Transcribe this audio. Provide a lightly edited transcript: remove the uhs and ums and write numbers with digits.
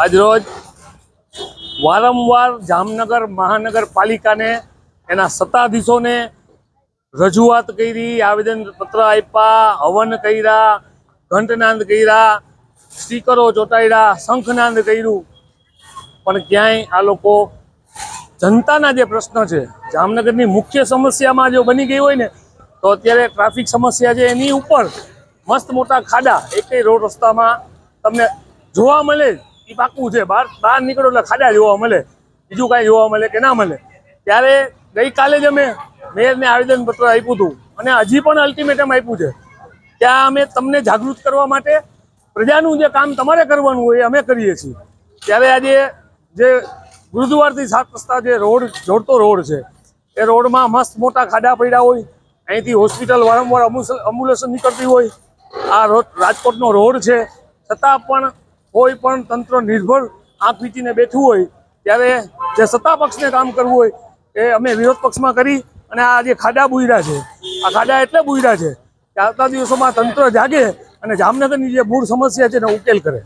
આજરોજ વારંવાર જામનગર મહાનગરપાલિકાને એના સત્તાધીશોને રજૂઆત કરી, આવેદનપત્ર આપ્યા, હવન કર્યા, ઘંટનાદ કર્યા, સ્ટીકરો ચોંટાડ્યા, શંખનાદ કર્યું, પણ ક્યાંય આ લોકો જનતાના જે પ્રશ્ન છે, જામનગરની મુખ્ય સમસ્યામાં જો બની ગઈ હોય ને તો અત્યારે ટ્રાફિક સમસ્યા છે એની ઉપર મસ્ત મોટા ખાડા એકેય રોડ રસ્તામાં તમને જોવા મળે એ પાકું છે। બહાર નીકળો એટલે ખાડા જોવા મળે, બીજું કાંઈ જોવા મળે કે ના મળે। ત્યારે ગઈકાલે જ અમે મેયરને આવેદનપત્ર આપ્યું હતું અને હજી પણ અલ્ટિમેટમ આપ્યું છે કે અમે તમને જાગૃત કરવા માટે પ્રજાનું જે કામ તમારે કરવાનું હોય એ અમે કરીએ છીએ। ત્યારે આજે જે ગુરુદ્વારથી 7 રસ્તા જે રોડ જોડતો રોડ છે એ રોડમાં મસ્ત મોટા ખાડા પડ્યા હોય, અહીંથી હોસ્પિટલ વારંવાર એમ્બ્યુલન્સ નીકળતી હોય, આ રાજકોટનો રોડ છે છતાં પણ કોઈ પણ તંત્ર નિર્ભર આંખ વીંચીને બેઠું હોય ત્યારે જે સત્તા પક્ષને કામ કરવું હોય એ અમે વિરોધ પક્ષમાં કરી અને આ જે ખાડા બુર્યા છે, આ ખાડા એટલે બુર્યા છે કે આવતા દિવસોમાં તંત્ર જાગે અને જામનગરની જે મૂળ સમસ્યા છે એનો ઉકેલ કરે।